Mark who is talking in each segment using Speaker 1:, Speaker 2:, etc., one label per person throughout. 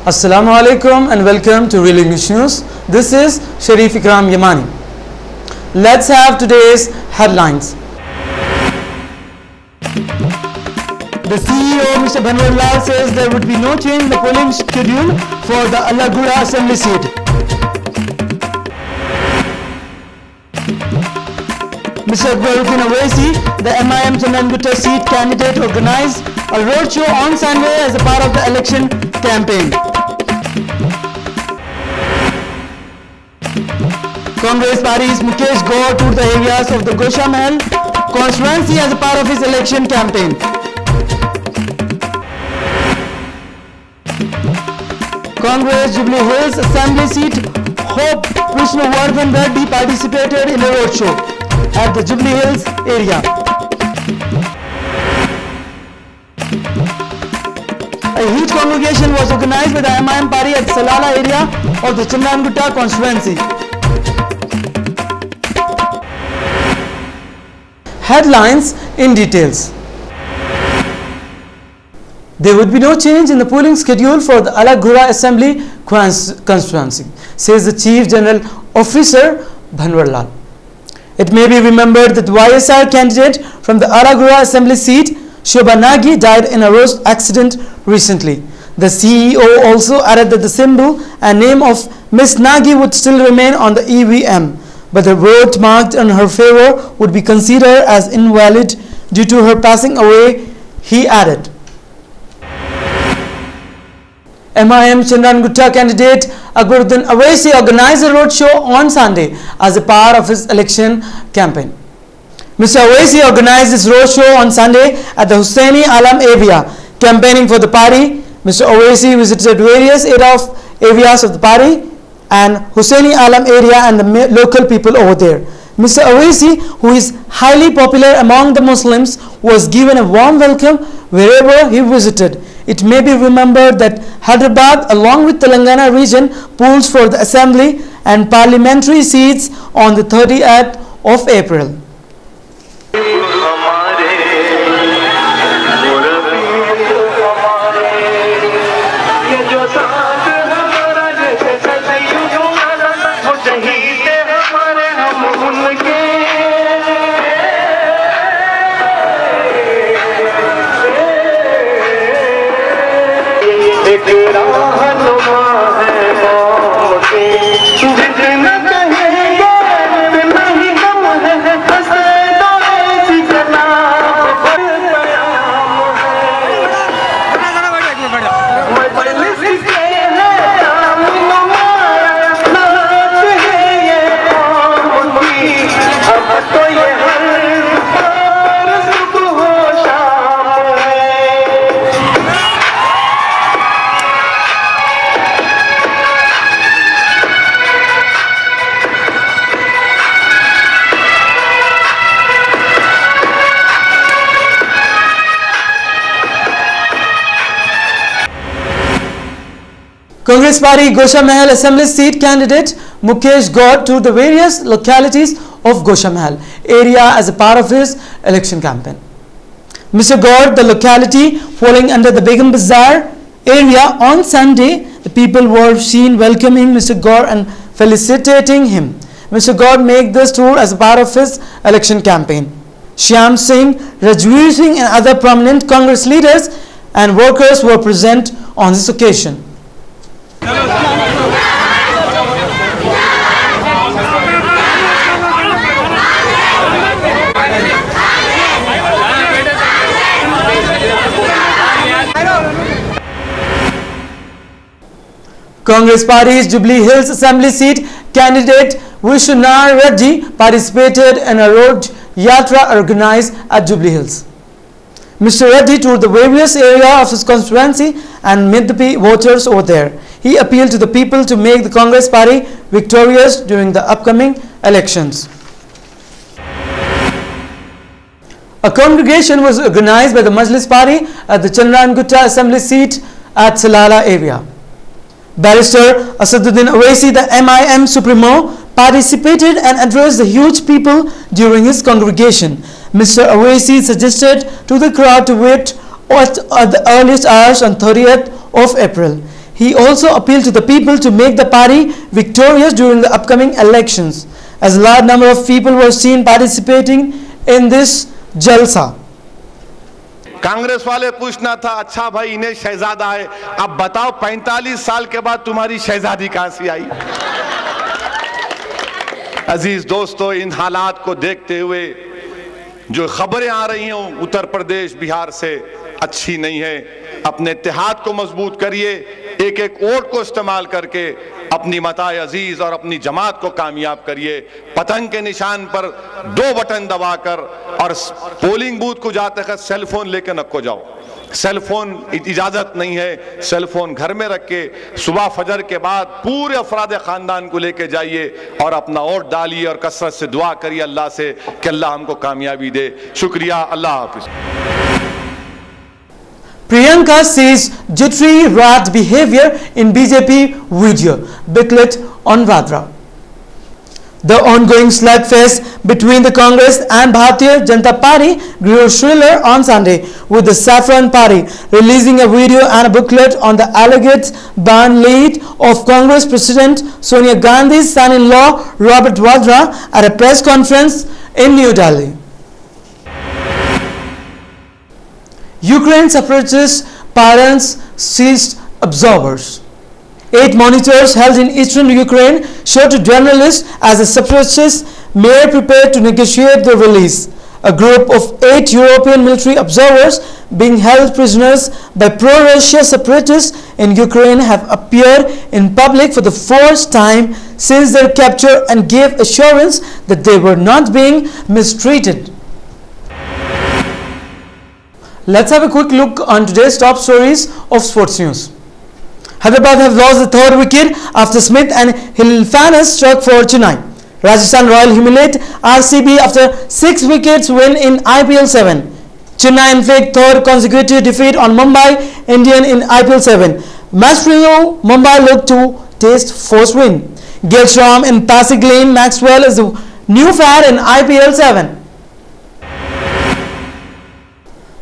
Speaker 1: Assalamu alaikum and welcome to Real English News. This is Sharif Ikram Yamani. Let's have today's headlines. The CEO Mr. Bhanwar Lal says there would be no change in the polling schedule for the Alagura Assembly seat. Mr. Akbaruddin Owaisi, the MIM Chandrangutta seat candidate, organized a roadshow on Sunday as a part of the election campaign. Congress Party's Mukesh Gaur toured the areas of the Gosha Mahal constituency as a part of his election campaign. Congress Jubilee Hills Assembly seat Hope Vishnuvardhan Reddy participated in a roadshow at the Jubilee Hills area. A huge congregation was organized by the MIM party at Salala area of the Chandrangutta constituency. Headlines in details. There would be no change in the polling schedule for the Alagura Assembly constituency, says the Chief General Officer Bhanwar Lal. It may be remembered that the YSR candidate from the Alagura Assembly seat, Shobha Nagi, died in a road accident recently. The CEO also added that the symbol and name of Ms. Nagi would still remain on the EVM, but the vote marked in her favor would be considered as invalid due to her passing away, he added. MIM Chandrangutta candidate Akbaruddin Owaisi organized a roadshow on Sunday as a part of his election campaign. Mr. Owaisi organized this roadshow on Sunday at the Hussaini Alam area, campaigning for the party. Mr. Owaisi visited various areas of the party and Hussaini Alam area and the local people over there. Mr. Owaisi, who is highly popular among the Muslims, was given a warm welcome wherever he visited. It may be remembered that Hyderabad, along with Telangana region, pools for the assembly and parliamentary seats on the 30th of April. Congress Party Gosha Mahal Assembly seat candidate Mukesh Gaur toured the various localities of Gosha Mahal area as a part of his election campaign. Mr. Gaur, the locality falling under the Begum Bazaar area, on Sunday, the people were seen welcoming Mr. Gaur and felicitating him. Mr. Gaur made this tour as a part of his election campaign. Shyam Singh, Rajveer Singh and other prominent Congress leaders and workers were present on this occasion. Congress Party's Jubilee Hills Assembly seat candidate Vishnunar Reddy participated in a road yatra organized at Jubilee Hills. Mr. Reddy toured the various areas of his constituency and met the voters over there. He appealed to the people to make the Congress Party victorious during the upcoming elections. A congregation was organized by the Majlis Party at the Chandrangutta Assembly seat at Salala area. Barrister Asaduddin Owaisi, the MIM Supremo, participated and addressed the huge people during his congregation. Mr. Owaisi suggested to the crowd to wait at the earliest hours on 30th of April. he also appealed to the people to make the party victorious during the upcoming elections, as a large number of people were seen participating in this jalsa.
Speaker 2: Congress वाले पूछना था, अच्छा भाई इन्हें शहजादा है, अब बताओ 45 साल के बाद तुम्हारी शहजादी कहां से आई? अजीज दोस्तों, इन हालात को देखते हुए जो खबरें आ रही हैं उत्तर प्रदेश बिहार से अच्छी नहीं है। अपने इत्तेहाद को मजबूत करिए, एक एक वोट को इस्तेमाल करके अपनी मताए अजीज और अपनी जमात को कामयाब करिए। पतंग के निशान पर 2 बटन दबाकर और पोलिंग बूथ को जाते वक्त सेल फोन लेकर नको जाओ। सेल फोन इजाजत नहीं है, सेल फोन घर में रख के सुबह फजर के बाद पूरे अफराद खानदान को लेके जाइए और अपना वोट डालिए और कसरत से दुआ करिए अल्लाह से कि अल्लाह हमको कामयाबी दे। शुक्रिया, अल्लाह हाफिज।
Speaker 1: Priyanka sees jittery rat behavior in BJP video booklet on Vadra. The ongoing slugfest between the Congress and Bharatiya Janata Party grew shriller on Sunday, with the Saffron Party releasing a video and a booklet on the alleged ban lead of Congress President Sonia Gandhi's son-in-law Robert Vadra at a press conference in New Delhi. Ukraine separatist parents seized observers. 8 monitors held in eastern Ukraine showed to journalists as the separatists may prepare to negotiate the release. A group of 8 European military observers being held prisoners by pro-Russia separatists in Ukraine have appeared in public for the first time since their capture and gave assurance that they were not being mistreated. Let's have a quick look on today's top stories of sports news. Hyderabad have lost the 3rd wicket after Smith and Hilfanas struck for Chennai. Rajasthan Royal humiliate RCB after 6 wickets win in IPL 7. Chennai inflict 3rd consecutive defeat on Mumbai Indian in IPL 7. Match Mumbai look to taste first win. Gilsham in passing Glenn Maxwell is the new fad in IPL 7.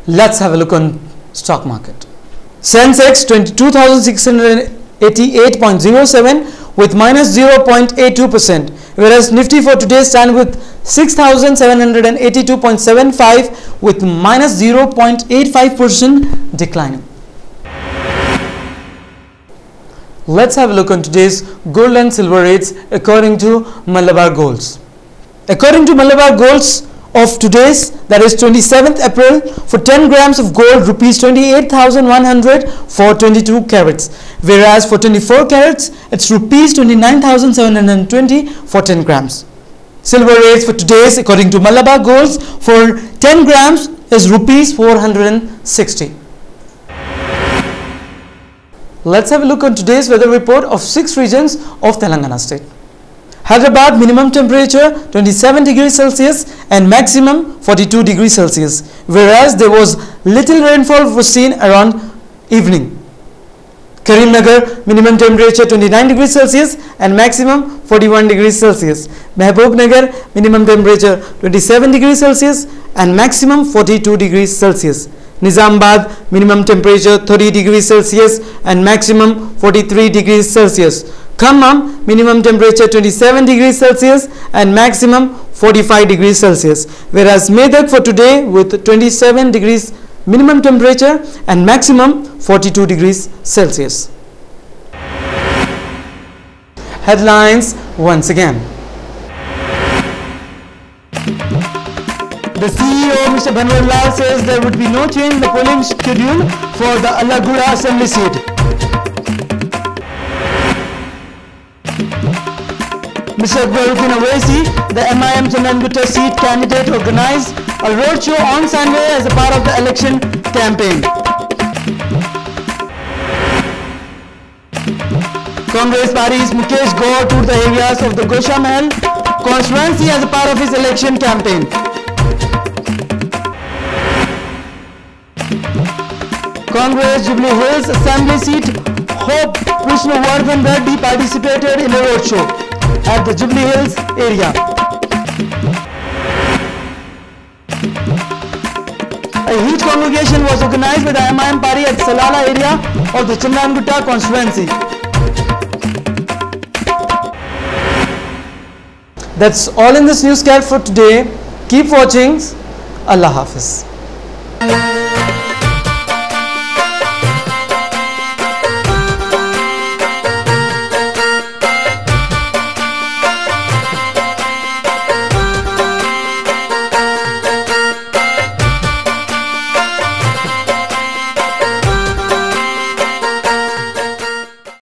Speaker 1: Let's have a look on stock market. Sensex 22,688.07 with minus 0.82%, whereas Nifty for today stand with 6,782.75 with minus 0.85% declining. Let's have a look on today's gold and silver rates according to Malabar Golds. According to Malabar Golds of today's, that is 27th April, for 10 grams of gold, rupees 28,100 for 22 carats, whereas for 24 carats, it's rupees 29,720 for 10 grams. Silver rates for today's, according to Malabar Golds, for 10 grams is rupees 460. Let's have a look on today's weather report of 6 regions of Telangana state. Hyderabad minimum temperature 27 degrees Celsius and maximum 42 degrees Celsius, whereas there was little rainfall was seen around evening. Karimnagar minimum temperature 29 degrees Celsius and maximum 41 degrees Celsius. Mehboob-Nagar minimum temperature 27 degrees Celsius and maximum 42 degrees Celsius. Nizamabad minimum temperature 30 degrees Celsius and maximum 43 degrees Celsius. Khammam minimum temperature 27 degrees Celsius and maximum 45 degrees Celsius, whereas Medak for today with 27 degrees minimum temperature and maximum 42 degrees Celsius. Headlines once again. The CEO Mr. Bhanwar Lal says there would be no change in the polling schedule for the Allaguda Assembly seat. Mr. Akbaruddin Owaisi, the MIM Chandragutta seat candidate, organized a roadshow on Sunday as a part of the election campaign. Congress Party's Mukesh Gaur toured the areas of the Gosha Mahal constituency as a part of his election campaign. Congress Jubilee Hills Assembly seat Hope Krishnavardhan Reddy participated in a roadshow at the Jubilee Hills area. A huge congregation was organized by the MIM party at Salala area of the Chandangutta constituency. That's all in this newscast for today. Keep watching. Allah Hafiz.